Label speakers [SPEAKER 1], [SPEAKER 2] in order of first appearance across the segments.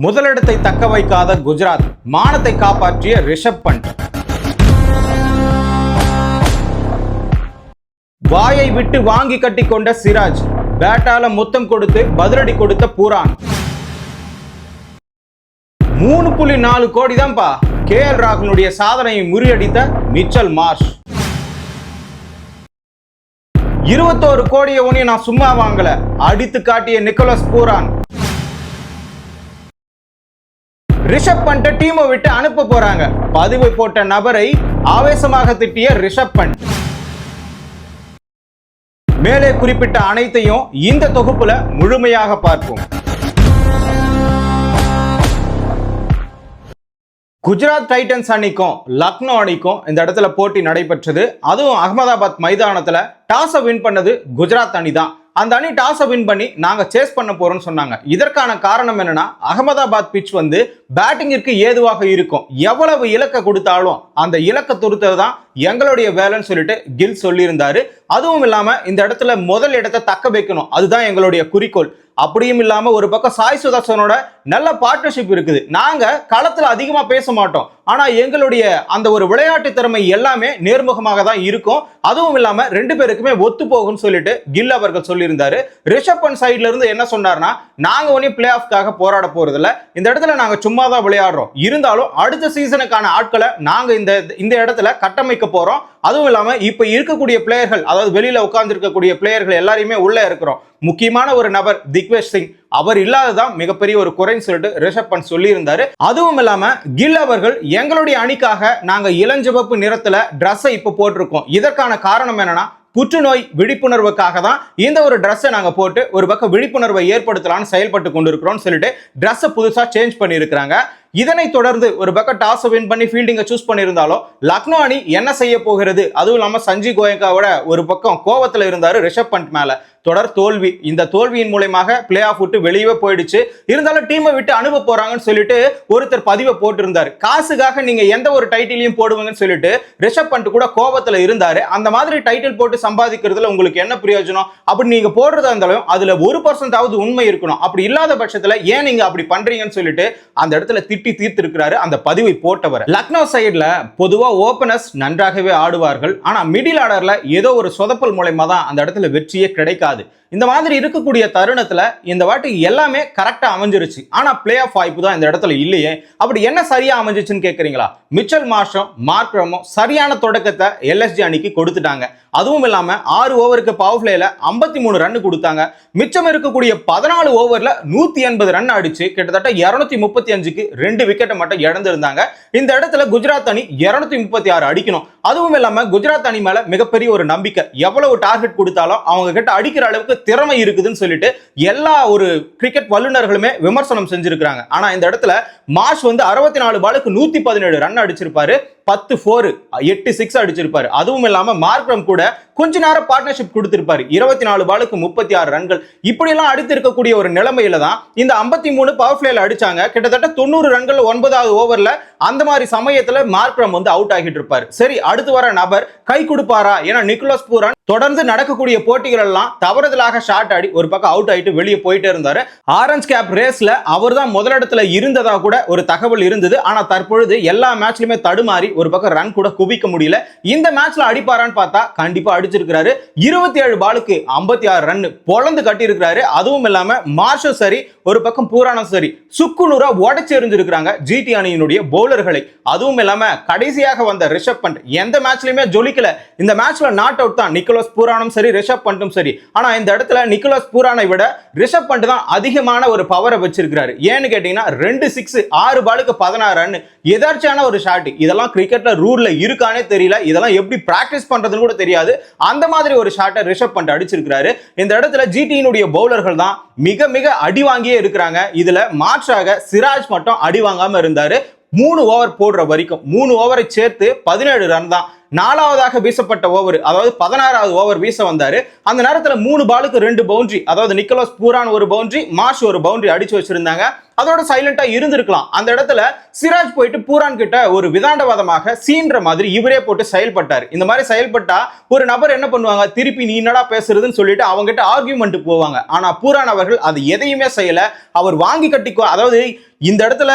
[SPEAKER 1] முதலிடத்தை தக்க வைக்காத குஜராத் மானத்தை காப்பாற்றிய ரிஷப் பண்ட். வாயை விட்டு வாங்கி கட்டி கொண்ட சிராஜ் பேட்டால முத்தம் கொடுத்து பதிலடி கொடுத்த பூரான். 3.4 கோடி தான்ப்பா KL ராகுலுடைய சாதனையை முறியடித்த மிச்சல் மார்ஷ். 21 கோடியை ஒன்னிய நான் சும்மா வாங்கல, அடித்து காட்டிய நிக்கோலஸ் பூரான். ரிஷப் பண்ட் டீமை விட்டு அனுப்ப போறாங்க. பதிவு போட்ட நபரை ஆவேசமாக திட்டிய ரிஷப் பண்ட். மேலே குறிப்பிட்ட அனைத்தையும் இந்த தொகுப்புல முழுமையாக பார்ப்போம். குஜராத் டைட்டன்ஸ் அணிக்கும் லக்னோ அணிக்கும் இந்த இடத்துல போட்டி நடைபெற்றது. அதுவும் அகமதாபாத் மைதானத்துல டாஸை வின் பண்ணது குஜராத் அணி தான். அந்த அணி டாஸை வின் பண்ணி நாங்க சேஸ் பண்ண போறோம்னு சொன்னாங்க. இதற்கான காரணம் என்னன்னா, அகமதாபாத் பிட்ச் வந்து பேட்டிங்கிற்கு ஏதுவாக இருக்கும். எவ்வளவு இலக்க கொடுத்தாலும் அந்த இலக்க துருத்தது தான் எங்களுடைய வேலைன்னு சொல்லிட்டு கில் சொல்லியிருந்தாரு. அதுவும் இல்லாம இந்த இடத்துல முதல் இடத்தை தக்க வைக்கணும், அதுதான் எங்களுடைய குறிக்கோள். அப்படியும் இல்லாம ஒரு பக்கம் சாய் சுதர்சனோட நல்ல பார்ட்னர்ஷிப் இருக்குது. நாங்க களத்துல அதிகமா பேச மாட்டோம், ஆனா எங்களுடைய அந்த ஒரு விளையாட்டு திறமை எல்லாமே நேர்முகமாக தான் இருக்கும். அதுவும் இல்லாம ரெண்டு பேருக்குமே ஒத்து போகும்னு சொல்லிட்டு கில் அவர்கள் சொல்லியிருந்தாரு. ரிஷப் பண்ட் சைட்ல இருந்து என்ன சொன்னார்னா, நாங்க ஒன்னே பிளே ஆஃப்காக போராட போறது இல்ல, இந்த இடத்துல நாங்க சும்மா தான் விளையாடுறோம், இருந்தாலும் அடுத்த சீசனுக்கான ஆட்களை நாங்க இந்த இடத்துல கட்டமைக்க போறோம். அதுவும் இல்லாம இப்ப இருக்கக்கூடிய பிளேயர்கள், அதாவது வெளியில உட்கார்ந்து இருக்கக்கூடிய பிளேயர்கள் எல்லாரையுமே உள்ள இருக்கிறோம். முக்கியமான ஒரு நபர் திக்வேஷ் சிங், அவர் இல்லாததான் மிகப்பெரிய ஒரு குறைன்னு சொல்லிட்டு ரிஷப் பண்ட் சொல்லி இருந்தாரு. அதுவும் இல்லாம கில் அவர்கள், எங்களுடைய அணிக்காக நாங்க இளஞ்சிவப்பு நிறத்துல டிரெஸ்ஸை இப்ப போட்டிருக்கோம். இதற்கான காரணம் என்னன்னா, புற்றுநோய் விழிப்புணர்வுக்காக தான் இந்த ஒரு டிரெஸ்ஸை நாங்க போட்டு ஒரு பக்கம் விழிப்புணர்வை ஏற்படுத்தலாம்னு செயல்பட்டு கொண்டிருக்கிறோம் சொல்லிட்டு டிரெஸ்ஸை புதுசா சேஞ்ச் பண்ணியிருக்கிறாங்க. இதனை தொடர்ந்து ஒரு பக்கம் டாஸ் வின் பண்ணி ஃபீல்டிங்கை சூஸ் பண்ணியிருந்தாலும் லக்னோ அணி என்ன செய்ய போகிறது, அதுவும் இல்லாம சஞ்சீவ் கோயங்காவோட ஒரு பக்கம் கோவத்துல இருந்தாரு ரிஷப் பண்ட் மேல. தொடர் தோல்வி, இந்த தோல்வியின் மூலமாக பிளே ஆஃப் விட்டு வெளியே போயிடுச்சு. இருந்தாலும் டீமை விட்டு அனுப்ப போறாங்கன்னு சொல்லிட்டு ஒருத்தர் பதிவை போட்டிருந்தாரு. காசுக்காக நீங்க எந்த ஒரு டைட்டிலையும் போடுவாங்கன்னு சொல்லிட்டு ரிஷப் பண்ட் கூட கோபத்துல இருந்தாரு. அந்த மாதிரி டைட்டில் போட்டு சம்பாதிக்கிறதுல உங்களுக்கு என்ன பிரயோஜனம்? அப்படி நீங்க போடுறதா இருந்தாலும் அதுல 1% உண்மை இருக்கணும். அப்படி இல்லாத பட்சத்துல ஏன் நீங்க அப்படி பண்றீங்கன்னு சொல்லிட்டு அந்த இடத்துல திட்டி தீர்த்து இருக்கிறாரு அந்த பதிவை போட்டவர். லக்னோ சைடுல பொதுவா ஓபனர்ஸ் நன்றாகவே ஆடுவார்கள், ஆனா மிடில் ஆர்டர்ல ஏதோ ஒரு சொதப்பல் மூலமா தான் அந்த இடத்துல வெற்றியே கிடைக்காது. இந்த மாதிரி இருக்கக்கூடிய தருணத்துல இந்த வாட்டி எல்லாமே கரெக்டா அமைஞ்சிருச்சு, ஆனா பிளே ஆஃப் வாய்ப்பு தான் இந்த இடத்துல இல்லையே. அப்படி என்ன சரியா அமைஞ்சிச்சுன்னு கேக்குறீங்களா? மிச்சல் மார்ஷும் மார்க்ரமும் சரியான தொடக்கத்தை LSG அணிக்கு கொடுத்துட்டாங்க. அதுவும் இல்லாம 6 ஓவருக்கு பவர் பிளேல 53 ரன் கொடுத்தாங்க. மிச்சம் இருக்கக்கூடிய 14 ஓவர்ல 180 ரன் அடிச்சு கிட்டத்தட்ட 235க்கு 2 விக்கெட்டை மட்டும் இழந்திருந்தாங்க. இந்த இடத்துல குஜராத் அணி 236 அடிக்கணும். அதுவும் இல்லாம குஜராத் அணி மேல மிகப்பெரிய ஒரு நம்பிக்கை, எவ்வளவு டார்கெட் கொடுத்தாலும் அவங்க கிட்ட அடிக்கிற அளவுக்கு திறமை இருக்குதுன்னு சொல்லிட்டு எல்லா ஒரு கிரிக்கெட் வல்லுநர்களுமே விமர்சனம் செஞ்சிருக்காங்க. ஆனா இந்த இடத்துல மார்ஷ் வந்து 64 பாலுக்கு 117 ரன் அடிச்சிருப்பாரு, 10 4 8 6 அடிச்சிருப்பாரு. அதுவும் இல்லாம மார்க்ரம் கூட கொஞ்ச நேரம் பார்ட்னர்ஷிப் கொடுத்திருப்பாரு. 24 பாலுக்கு 36 ரன்கள். இப்படி எல்லாம் அடித்து இருக்கக்கூடிய ஒரு நிலைமையில தான் இந்த 53 பவர் பிளேல அடிச்சாங்க. கிட்டத்தட்ட 90 ரன்கள் 9வது ஓவர்ல. அந்த மாதிரி சமயத்துல மார்க்ரம் வந்து அவுட் ஆகிட்டு இருப்பாரு. சரி, அடுத்து வர நபர் கை கொடுப்பாரா? ஏன்னா நிக்கோலஸ் பூரான் தொடர்ந்து நடக்கக்கூடிய போட்டிகள் எல்லாம் தவறுதலாக ஷாட் ஆடி ஒரு பக்கம் அவுட் ஆயிட்டு வெளியே போயிட்டே இருந்தாரு. ஆரஞ்ச் கேப் ரேஸ்ல அவர் தான் முதலிடத்துல இருந்ததா கூட ஒரு தகவல் இருந்தது. ஆனா தற்பொழுது எல்லா மேட்ச்லயுமே தடுமாறி ஒரு பக்கம் ரன் கூட குவிக்க முடியல. இந்த மேட்ச்ல அடிப்பாரான்னு பார்த்தா கண்டிப்பா அடிச்சிருக்காரு. 27 பாலுக்கு 56 ரன் பொளந்து கட்டி இருக்கிறாரு. அதுவும் இல்லாம மார்ஷும் சரி, ஒரு பக்கம் பூரானும் சரி, சுக்குநூறா உடைச்சு எறிஞ்சிருக்காங்க GT அணியினுடைய பவுலர்களை. அதுவும் இல்லாம கடைசியாக வந்த ரிஷப் பண்ட் எந்த மேட்ச்லயுமே ஜொலிக்கல. இந்த மேட்ச்ல நாட் அவுட் தான் நிக்கோலஸ் பூரானும் சரி, ரிஷப் பண்டும் சரி. ஆனா இந்த இடத்துல நிக்கோலஸ் பூரானை விட ரிஷப் பண்ட் தான் அதிகமான ஒரு பவரை வச்சிருக்காரு. ஏன்னு கேட்டீங்கன்னா 2 6 6 பாலுக்கு 16 ரன், எதார்ச்சியான ஒரு ஷாட். இதெல்லாம் கிரிக்கெட்ல ரூல்ல இருக்கானே தெரியல, இதெல்லாம் எப்படி பிராக்டிஸ் பண்றதுன்னு கூட தெரியாது. அந்த மாதிரி ஒரு ஷாட்டை ரிஷப் பண்ட் அடிச்சிருக்காரு. இந்த இடத்துல GT-னுடைய பவுலர்கள் தான் மிக மிக அடி வாங்கியே இருக்கிறாங்க. இதுல மாற்றாக சிராஜ் மட்டும் அடி வாங்காம இருந்தாரு. 3 ஓவர் போடுற வரைக்கும் 3 ஓவரை சேர்த்து 17 ரன் தான். 4வதாக வீசப்பட்ட ஓவர், அதாவது 16வது ஓவர் வீச வந்தாரு. அந்த நேரத்துல 3 பாலுக்கு 2 பவுண்டரி, அதாவது நிக்கோலஸ் பூரான் ஒரு பவுண்டரி, மார்ஷ் ஒரு பவுண்டரி அடிச்சு வச்சிருந்தாங்க. அதோட சைலண்டா இருந்திருக்கலாம். அந்த இடத்துல சிராஜ் போயிட்டு பூரான் கிட்ட ஒரு விதாண்டவாதமாக சீன்ற மாதிரி இவரே போட்டு செயல்பட்டாரு. இந்த மாதிரி செயல்பட்டா ஒரு நபர் என்ன பண்ணுவாங்க, திருப்பி நீ என்னடா பேசுறதுன்னு சொல்லிட்டு அவங்க கிட்ட ஆர்கியூமெண்ட் போவாங்க. ஆனா பூரான் அவர்கள் அது எதையுமே செய்யல. அவர் வாங்கி கட்டிக்கோ, அதாவது இந்த இடத்துல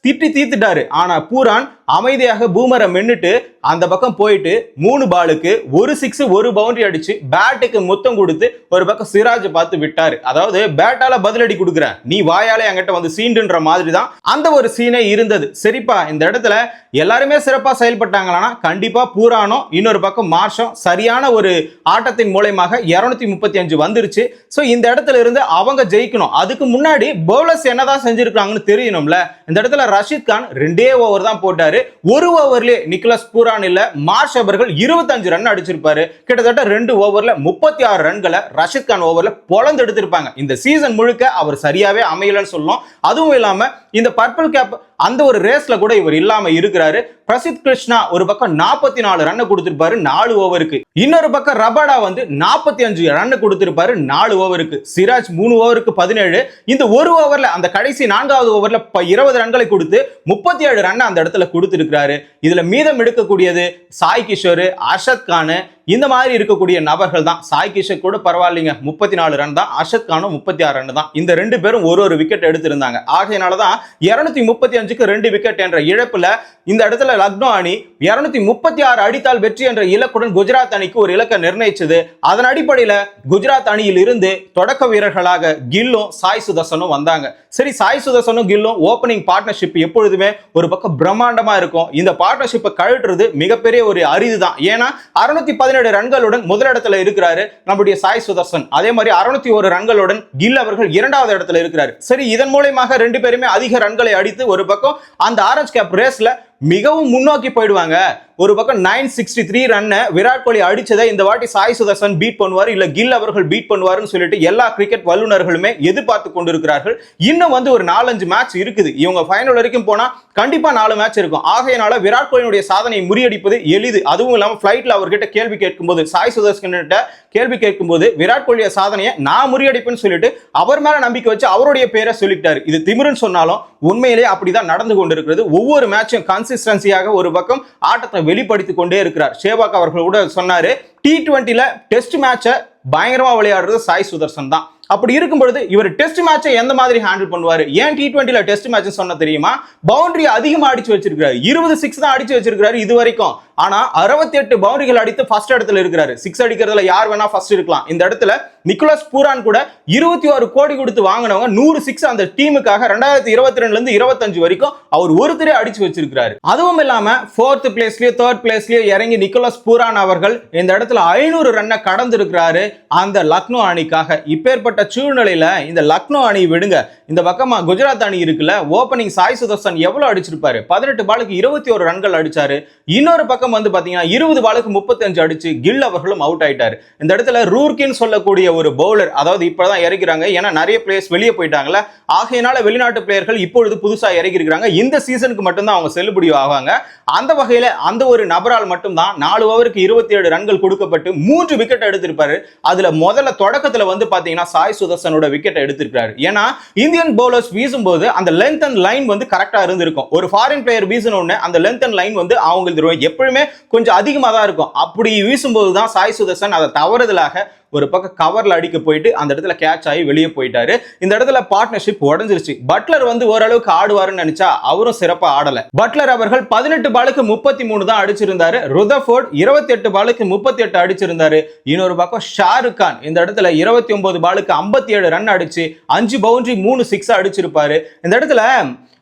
[SPEAKER 1] திட்டி தீர்த்துட்டாரு. ஆனா பூரான் அமைதியாக பூமரை மென்னுட்டு அந்த பக்கம் போயிட்டு 3 பாலுக்கு ஒரு 6 ஒரு பவுண்டரி அடிச்சு பேட்டுக்கு முத்தம் கொடுத்து ஒரு பக்கம் சிராஜ் பார்த்து விட்டாரு. அதாவது பேட்டால பதிலடி கொடுக்குறேன், நீ வாயாலே என்கிட்ட வந்து சீண்டுன்ற மாதிரி தான் அந்த ஒரு சீனே இருந்தது. சரிப்பா, இந்த இடத்துல எல்லாருமே சிறப்பா செயல்பட்டாங்களா? கண்டிப்பா பூரானும் இன்னொரு பக்கம் மார்ஷும் சரியான ஒரு ஆட்டத்தின் மூலமாக 235 வந்துருச்சு. சோ இந்த இடத்துல இருந்து அவங்க ஜெயிக்கணும். அதுக்கு முன்னாடி பவுலர்ஸ் என்னதான் செஞ்சிருக்காங்கன்னு தெரியணும்ல. இந்த இடத்துல ரஷீத் கான் 2 ஓவர் தான் போட்டாரு. ஒரு ஓவர்லயே நிக்கோலஸ் பூரான் இல்ல மார்ஷ் அவர்கள் 25 ரன் அடிச்சிருப்பாரு. கிட்டத்தட்ட 2 ஓவர்ல 36 ரன்களை ரஷீத் கான் ஓவர்ல பொளந்து எடுத்திருப்பாங்க. இந்த சீசன் முழுக்க அவர் சரியாவே அமையலன்னு சொல்லணும். அதுவும் இல்லாம இந்த பர்பிள் கேப் அந்த ஒரு ரேஸ்ல கூட இவர் இல்லாம இருக்கிறாரு. பிரசித் கிருஷ்ணா ஒரு பக்கம் 44 ரன் கொடுத்திருப்பாரு 4 ஓவருக்கு. இன்னொரு பக்கம் ரபாடா வந்து 45 ரன் கொடுத்திருப்பாரு 4 ஓவருக்கு. சிராஜ் 3 ஓவருக்கு 17. இந்த ஒரு ஓவர்ல அந்த கடைசி 4வது ஓவர்ல 20 ரன்களை கொடுத்து 37 ரன் அந்த இடத்துல கொடுத்திருக்கிறாரு. இதுல மீதம் எடுக்கக்கூடியது சாய் கிஷோர், அர்ஷத் கான், இந்த மாதிரி இருக்கக்கூடிய நபர்கள் தான். சாய் கிஷோர் கூட பரவாயில்லைங்க, 34 ரன் தான். அர்ஷத் கானும் 36 ரன் தான். இந்த 2 பேரும் ஒரு விக்கெட் எடுத்திருந்தாங்க. ஆகையினாலதான் 235க்கு 2 விக்கெட் என்ற இழப்புல இந்த இடத்துல லக்னோ அணி 236 அடித்தால் வெற்றி என்ற இலக்குடன் குஜராத் அணிக்கு ஒரு இலக்கை நிர்ணயிச்சது. அதன் அடிப்படையில குஜராத் அணியில் இருந்து தொடக்க வீரர்களாக கில்லும் சாய் சுதர்சனும் வந்தாங்க. சரி, சாய் சுதர்சனும் கில்லும் ஓபனிங் பார்ட்னர்ஷிப் எப்பொழுதுமே ஒரு பக்கம் பிரம்மாண்டமா இருக்கும். இந்த பார்ட்னர்ஷிப்பை கழற்றுறது மிகப்பெரிய ஒரு அரிதுதான். ஏன்னா 617 ரன்களுடன் முதலிடத்துல இருக்கிறாரு நம்முடைய சாய் சுதர்சன். அதே மாதிரி 601 ரன்களுடன் கில் அவர்கள் 2வது இடத்துல இருக்கிறாரு. சரி, இதன் மூலமாக 2 பேருமே அதிக ரன்களை அடித்து ஒரு பக்கம் அந்த ஆரஞ்சு கேப் ரேஸ்ல மிகவும் முன்னோக்கி போயிடுவாங்க. ஒரு பக்கம் 963 ரன் விராட் கோலி அடிச்சதை இந்த வாட்டி சாய் சுதர்சன் பீட் பண்ணுவார், இல்ல கில் அவர்கள் பீட் பண்ணுவாருன்னு சொல்லிட்டு எல்லா கிரிக்கெட் வல்லுநர்களுமே எதிர்பார்த்து கொண்டிருக்கிறார்கள். இன்னும் வந்து ஒரு 4-5 மேட்ச் இருக்குது. இவங்க ஃபைனல் வரைக்கும் போனா கண்டிப்பா 4 மேட்ச் இருக்கும். ஆகையினால விராட் கோலியுடைய சாதனையை முறியடிப்பது எளிது. அதுவும் இல்லாம பிளைட்ல அவர்கிட்ட கேள்வி கேட்கும்போது, சாய் சுதர்சன் கிட்ட கேள்வி கேட்கும்போது விராட் கோலிய சாதனையை நான் முறியடிப்பேன்னு சொல்லிட்டு அவர் மேல நம்பிக்கை வச்சு அவருடைய பேரை சொல்லிட்டாரு. இது திமிருன்னு சொன்னாலும் உண்மையிலேயே அப்படிதான் நடந்து கொண்டிருக்கிறது. ஒவ்வொரு மேட்சும் கன்சிஸ்டன்சியாக ஒரு பக்கம் ஆட்டத்தை வெளிப்படுத்திக் கொண்டே இருக்கிறார். ஷேபாக் அவர்கள் கூட சொன்னாரு, T20ல டெஸ்ட் மேட்சை பயங்கரமா விளையாடுறது சாய் சுதர்சன் தான். அப்படி இருக்கும் பொழுது இவர் டெஸ்ட் மேட்சை எந்த மாதிரி ஹேண்டில் பண்ணுவாரு? ஏன் T20ல டெஸ்ட் மேட்ச் சொன்ன தெரியுமா? பவுண்டரி அதிகமா அடிச்சு வச்சிருக்காரு. 26 தான் அடிச்சு வச்சிருக்காரு இது வரைக்கும். ஆனா 68 பவுண்டரிகள் அடித்து ஃபர்ஸ்ட் இடத்துல இருக்கிறாரு. 6 அடிக்கிறதுல யார் வேணா ஃபர்ஸ்ட் இருக்கலாம். இந்த இடத்துல நிக்கோலஸ் பூரான் கூட 21 கோடி கொடுத்து வாங்கினவங்க 106 அந்த டீமுக்காக 2022ல இருந்து 25 வரைக்கும் அவர் ஒருத்தரே அடிச்சு வச்சிருக்காரு. அதுவும் இல்லாம 4th பிளேஸ்லயோ 3rd பிளேஸ்லயோ இறங்கி நிக்கோலஸ் பூரான் அவர்கள் இந்த இடத்துல 500 ரன்னை கடந்து இருக்கிறாரு அந்த லக்னோ அணிக்காக. இப்பேற்பட்ட சூழ்நிலையில இந்த லக்னோ அணி விடுங்க, இந்த பக்கமா குஜராத் அணி இருக்குல்ல, ஓபனிங் சாய் சுதர்சன் எவ்வளவு அடிச்சிருப்பாரு? 18 பாலுக்கு 21 ரன்கள் அடிச்சாரு. இன்னொரு பக்கம் வந்து பாத்தீங்கன்னா 20 பாலுக்கு 35 அடிச்சு கில் அவர்களும் அவுட் ஆயிட்டாரு. இந்த இடத்துல ரூர்கின் சொல்லக்கூடிய ஒரு பவுலர், அதாவது இப்பதான் இறக்கிறாங்க, ஏன்னா நிறைய பிளேயர்ஸ் வெளியே போயிட்டாங்கல்ல, ஆகையினால வெளிநாட்டு பிளேயர்கள் இப்பொழுது புதுசா இறக்கி இருக்காங்க. இந்த சீசனுக்கு மட்டும்தான் அவங்க செல்லுபடி ஆவாங்க. அந்த வகையில அந்த ஒரு நபரால் மட்டும்தான் 4 ஓவருக்கு 27 ரன்கள் கொடுக்கப்பட்டு 3 விக்கெட் எடுத்திருப்பாரு. அதுல முதல்ல தொடக்கத்துல வந்து பாத்தீங்கன்னா சாய் சுதர்சனோட விக்கெட் எடுத்திருக்காரு. ஏன்னா இந்தியன் பவுலர்ஸ் வீசும்போது அந்த லென்த் அண்ட் லைன் வந்து கரெக்டா இருந்திருக்கும். ஒரு ஃபாரின் பிளேயர் வீசணும்னு அந்த லென்த் அண்ட் லைன் வந்து அவங்களுக்கு எப்பவுமே கொஞ்சம் அதிகமா தான் இருக்கும். அப்படி வீசும்போது தான் சாய் சுதர்சன் அதை தவறுதலாக ஒரு பக்கம் கவர்ல அடிக்க போயிட்டு அந்த இடத்துல கேட்ச் ஆகி வெளியே போயிட்டாரு. இந்த இடத்துல பார்ட்னர்ஷிப் உடைஞ்சிருச்சு. பட்லர் வந்து ஓரளவுக்கு ஆடுவாருன்னு நினைச்சா அவரும் சிறப்பா ஆடல. பட்லர் அவர்கள் 18 பாலுக்கு 33 தான் அடிச்சிருந்தாரு. ருதர்ஃபோர்ட் 28 பாலுக்கு 38 அடிச்சிருந்தாரு. இன்னொரு பக்கம் ஷாருக் கான் இந்த இடத்துல 29 பாலுக்கு 57 ரன் அடிச்சு 5 பவுண்டரி 3 சிக்ஸ் அடிச்சிருப்பாரு. இந்த இடத்துல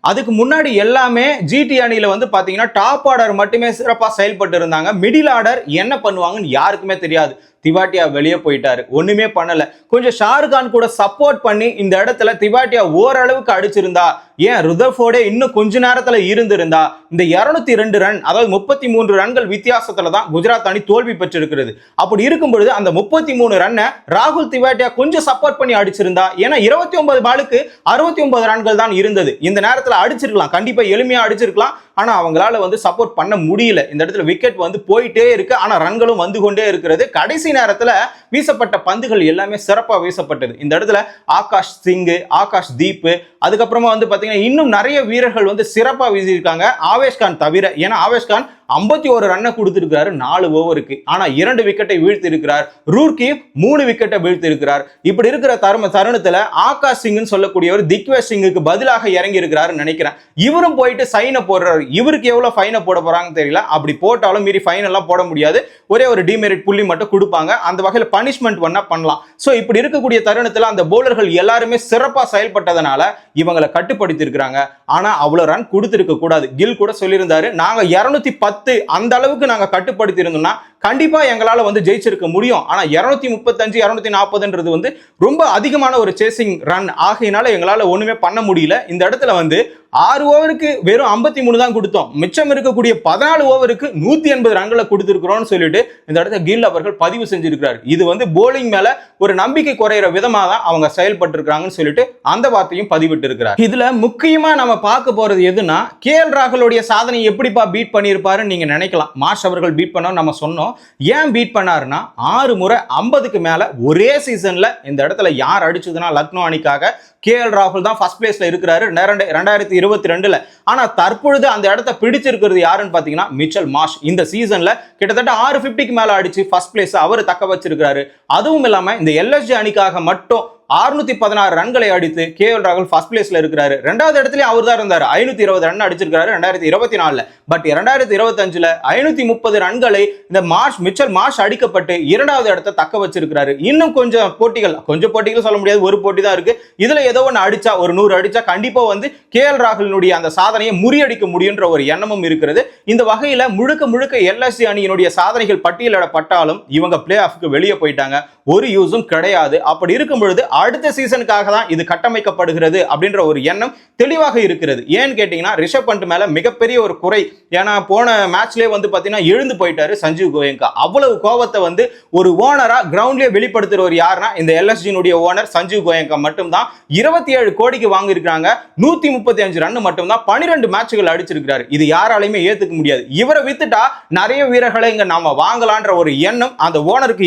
[SPEAKER 1] அதுக்கு முன்னாடி எல்லாமே ஜிடி அணியில வந்து பாத்தீங்கன்னா டாப் ஆர்டர் மட்டுமே சிறப்பா செயல்பட்டு இருந்தாங்க. மிடில் ஆர்டர் என்ன பண்ணுவாங்கன்னு யாருக்குமே தெரியாது. திவாட்டியா வெளியே போயிட்டாரு, ஒண்ணுமே பண்ணல. கொஞ்சம் ஷாருக் கான் கூட சப்போர்ட் பண்ணி இந்த இடத்துல திவாட்டியா ஓரளவுக்கு அடிச்சிருந்தா, ஏன் ருதர்ஃபோர்டே இன்னும் கொஞ்ச நேரத்துல இருந்திருந்தா இந்த 202 ரன், அதாவது 33 ரன்கள் வித்தியாசத்துல தான் குஜராத் அணி தோல்வி பெற்றிருக்கிறது. அப்படி இருக்கும் பொழுது அந்த 33 ரன்னை ராகுல் திவாட்டியா கொஞ்சம் சப்போர்ட் பண்ணி அடிச்சிருந்தா, ஏன்னா 29 பாலுக்கு 69 ரன்கள் தான் இருந்தது, இந்த நேரத்துல அடிச்சிருக்கலாம், கண்டிப்பா எளிமையா அடிச்சிருக்கலாம். ஆனா அவங்களால வந்து சப்போர்ட் பண்ண முடியல. இந்த இடத்துல விக்கெட் வந்து போயிட்டே இருக்கு, ஆனா ரன்களும் வந்து கொண்டே இருக்கிறது. கடைசி நேரத்துல வீசப்பட்ட பந்துகள் எல்லாமே சிறப்பா வீசப்பட்டது. இந்த இடத்துல ஆகாஷ் சிங், ஆகாஷ் தீப், அதுக்கப்புறமா வந்து பாத்தீங்கன்னா இன்னும் நிறைய வீரர்கள் வந்து சிறப்பா வீசியிருக்காங்க, ஆவேஷ் கான் தவிர. ஏன்னா ஆவேஷ் கான் 51 ரன்னை கொடுத்திருக்கிறாரு 4 ஓவருக்கு, ஆனா 2 விக்கெட்டை வீழ்த்தி இருக்கிறார். ரூர்கி 3 விக்கெட்டை வீழ்த்தி இருக்கிறார். இப்படி இருக்கிற தருணத்துல ஆகாஷ் சிங்னு சொல்லக்கூடியவர் திக்வேஷ் சிங்குக்கு பதிலாக இறங்கி இருக்கிறாரு நினைக்கிறேன். இவரும் போயிட்டு சைனை போடுறாரு. இவருக்கு எவ்வளவு ஃபைனை போட போறாங்கன்னு தெரியல. அப்படி போட்டாலும் மீறி ஃபைன் எல்லாம் போட முடியாது, ஒரே ஒரு டிமெரிட் புள்ளி மட்டும் கொடுப்பாங்க. அந்த வகையில் பனிஷ்மெண்ட் வேணா பண்ணலாம். சோ இப்படி இருக்கக்கூடிய தருணத்துல அந்த போலர்கள் எல்லாருமே சிறப்பா செயல்பட்டதனால இவங்களை கட்டுப்படுத்தி இருக்கிறாங்க. ஆனா அவ்வளவு ரன் கொடுத்திருக்க கூடாது. கில் கூட சொல்லியிருந்தாரு, நாங்க 210 அந்த அளவுக்கு நாங்க கட்டுப்படுத்தி இருந்தோம்னா கண்டிப்பா எங்களால வந்து ஜெயிச்சிருக்க முடியும். ஆனா 235 240ன்றது வந்து ரொம்ப அதிகமான ஒரு சேசிங் ரன் ஆகையினால எங்களால ஒண்ணுமே பண்ண முடியல. இந்த இடத்துல வந்து 6 ஓவருக்கு வெறும் 53 தான் கொடுத்தோம், மிச்சம் இருக்கக்கூடிய 14 ஓவருக்கு 180 ரன்களை கொடுத்திருக்கிறோம்னு சொல்லிட்டு இந்த இடத்துல கில் அவர்கள் பதிவு செஞ்சிருக்கிறார். இது வந்து போலிங் மேல ஒரு நம்பிக்கை குறையிற விதமா தான் அவங்க செயல்பட்டு இருக்காங்கன்னு சொல்லிட்டு அந்த வார்த்தையும் பதிவிட்டு இருக்கிறார். இதுல முக்கியமா நம்ம பார்க்க போறது எதுனா, KL ராகுலுடைய சாதனை எப்படிப்பா பீட் பண்ணியிருப்பாருன்னு நீங்க நினைக்கலாம். மார்ஷ் அவர்கள் பீட் பண்ணோம் நம்ம சொன்னோம். ஏன் பீட் பண்ணாருன்னா 6 முறை 50க்கு மேல ஒரே சீசன்ல இந்த இடத்துல யார் அடிச்சதுன்னா லக்னோ அணிக்காக KL ராகுல் தான் ஃபர்ஸ்ட் பிளேஸ்ல இருக்கிறாரு 2022ல. ஆனா தற்பொழுது அந்த இடத்தை பிடிச்சிருக்கிறது யாருன்னு பாத்தீங்கன்னா மிச்சல் மார்ஷ். இந்த சீசன்ல கிட்டத்தட்ட 650க்கு மேல அடிச்சு ஃபர்ஸ்ட் பிளேஸ் அவர் தக்க வச்சிருக்காரு. அதுவும் இல்லாம இந்த LSG அணிக்காக மட்டும் 616 ரன்களை அடித்து KL ராகுல் ஃபர்ஸ்ட் பிளேஸ்ல இருக்கிறாரு. ரெண்டாவது இடத்துல அவர் தான் இருந்தார், 520 ரன் அடிச்சிருக்காரு 2024ல. பட் 2025ல 530 ரன்களை இந்த மிச்சல் மார்ஷ் அடிக்கப்பட்டு இரண்டாவது இடத்தை தக்க வச்சிருக்காரு. இன்னும் கொஞ்சம் போட்டிகள் சொல்ல முடியாது, ஒரு போட்டி தான் இருக்கு. இதுல ஏதோ ஒன்று அடிச்சா, ஒரு 100 அடிச்சா கண்டிப்பா வந்து KL ராகுலினுடைய அந்த சாதனையை முறியடிக்க முடியுன்ற ஒரு எண்ணமும் இருக்கிறது. இந்த வகையில முழுக்க LSG அணியினுடைய சாதனைகள் பட்டியலிடப்பட்டாலும் இவங்க பிளே ஆஃப்க்கு வெளியே போயிட்டாங்க, ஒரு யூஸும் கிடையாது. அப்படி இருக்கும் பொழுது அடுத்த சீசனுக்காக தான் இது கட்டமைக்கப்படுகிறது அப்படின்ற ஒரு எண்ணம் தெளிவாக இருக்கிறது. ஏன்னு கேட்டீங்கன்னா ரிஷப் பண்ட் மேல மிகப்பெரிய ஒரு குறை. ஏன்னா போன மேட்ச்லயே வந்து பாத்தீங்கன்னா எழுந்து போயிட்டாரு சஞ்சீவ் கோயங்கா. அவ்வளவு கோபத்தை வந்து ஒரு ஓனரா கிரவுண்ட்லயே வெளிப்படுத்துறவர் யாருன்னா இந்த LSG ஓனர் சஞ்சீவ் கோயங்கா மட்டும் தான். 27 கோடிக்கு வாங்கி இருக்காங்க, 135 ரன் மட்டும் தான் 12 மேட்சுகள் அடிச்சிருக்காரு. இது யாராலையுமே ஏத்துக்க முடியாது. இவரை வித்துட்டா நிறைய வீரர்களை இங்க நாம வாங்கலான்ற ஒரு எண்ணம் அந்த ஓனருக்கு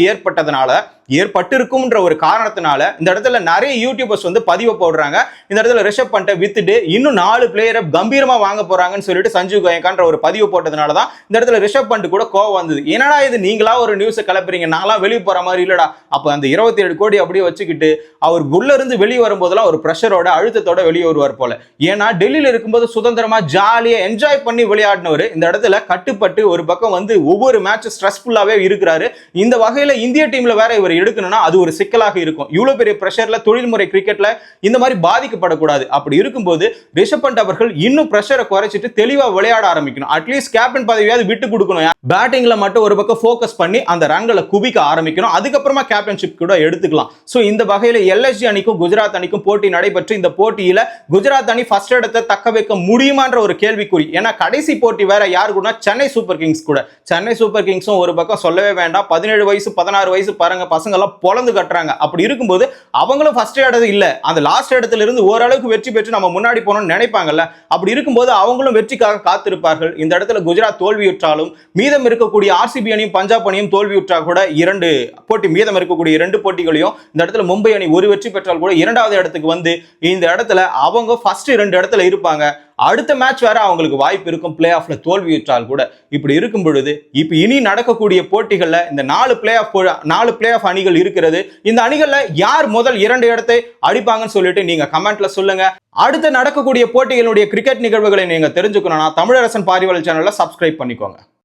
[SPEAKER 1] ஏற்பட்டிருக்கும்ன்ற ஒரு காரணத்தினால இந்த இடத்துல நிறைய யூடியூபர்ஸ் வந்து பதிவு போடுறாங்க. இந்த இடத்துல ரிஷப் பண்ட்டை வித்துட்டு இன்னும் 4 பிளேயரை கம்பீரமா வாங்க போறாங்கன்னு சொல்லிட்டு சஞ்சீவ் கோயங்கான்ற ஒரு பதிவு போட்டதுனால தான் இந்த இடத்துல ரிஷப் பண்ட் கூட கோவம் வந்தது. என்னடா இது, நீங்களா ஒரு நியூஸ் கிளப்புறீங்க, நாங்களாம் வெளியே போற மாதிரி இல்லடா. அப்ப அந்த 27 கோடி அப்படியே வச்சுக்கிட்டு அவர் உள்ள இருந்து வெளியே வரும்போதெல்லாம் ஒரு பிரஷரோட அழுத்தத்தோட வெளியே வருவார் போல. ஏன்னா டெல்லியில இருக்கும்போது சுதந்திரமா ஜாலியா என்ஜாய் பண்ணி விளையாடினவர் இந்த இடத்துல கட்டுப்பட்டு ஒரு பக்கம் வந்து ஒவ்வொரு மேட்ச் ஸ்ட்ரெஸ்ஃபுல்லாவே இருக்கிறாரு. இந்த வகையில இந்திய டீம்ல வேற இவர் எடுக்கணும்னா அது ஒரு சிக்கலாக இருக்கும். இவ்வளவு பெரிய பிரஷர்ல தொழில்முறை கிரிக்கெட்ல இந்த மாதிரி பாதிக்கப்படக்கூடாது. அப்படி இருக்கும்போது ரிஷப் பண்ட் அவர்கள் இன்னும் பிரஷரை குறைச்சிட்டு தெளிவா விளையாட ஆரம்பிக்கணும். அட்லீஸ்ட் கேப்டன் பதவியாவது விட்டு கொடுக்கணும். பேட்டிங்ல மட்டும் ஒரு பக்கம் ஃபோக்கஸ் பண்ணி அந்த ரன்களை குவிக்க ஆரம்பிக்கணும். அதுக்கப்புறமா கேப்டன்ஷிப் கூட எடுத்துக்கலாம். சோ இந்த வகையில LSG அணிக்கும் குஜராத் அணிக்கும் போட்டி நடைபெற்று இந்த போட்டியில குஜராத் அணி ஃபர்ஸ்ட் இடத்தை தக்க வைக்க முடியுமான்ற ஒரு கேள்விக்குறி. ஏன்னா கடைசி போட்டி வேற யாரு கூட, சென்னை சூப்பர் கிங்ஸ் கூட. சென்னை சூப்பர் கிங்ஸும் ஒரு பக்கம் சொல்லவே வேண்டாம், 17 வயசு 16 வயசு பாருங்க பசங்க எல்லாம் பொளந்து கட்டுறாங்க. அப்படி இருக்கும்போது அவங்களும் ஃபர்ஸ்ட் இடத்துல இல்ல, அந்த லாஸ்ட் இடத்துல இருந்து ஓரளவுக்கு வெற்றி பெற்று நம்ம முன்னாடி போனோம்னு நினைப்பாங்கல்ல. அப்படி இருக்கும்போது அவங்களும் வெற்றிக்காக காத்திருப்பார்கள். இந்த இடத்துல குஜராத் தோல்வியுற்றாலும் மீதம் இருக்கக்கூடிய RCB அணியும் பஞ்சாப் அணியும் தோல்வியுற்றா கூட மீதம் இருக்கக்கூடிய 2 போட்டிகளையும் இந்த இடத்துல மும்பை அணி ஒரு வெற்றி பெற்றால் கூட 2வது இடத்துக்கு வந்து இந்த இடத்துல அவங்க ஃபர்ஸ்ட் 2 இடத்துல இருப்பாங்க. அடுத்த மேட்ச் வேற அவங்களுக்கு வாய்ப்பு இருக்கும் பிளே ஆஃப்ல தோல்வியுற்றால் கூட. இப்படி இருக்கும் பொழுது இப்ப இனி நடக்கக்கூடிய போட்டிகள்ல இந்த 4 பிளே ஆஃப் அணிகள் இருக்கிறது. இந்த அணிகள்ல யார் முதல் 2 இடத்தை அடிப்பாங்கன்னு சொல்லிட்டு நீங்க கமெண்ட்ல சொல்லுங்க. அடுத்து நடக்கக்கூடிய போட்டிகளுடைய கிரிக்கெட் நிகழ்வுகளை நீங்க தெரிஞ்சுக்கணும்னா தமிழரசன் பாரிவல் சேனல்ல சப்ஸ்கிரைப் பண்ணிக்கோங்க.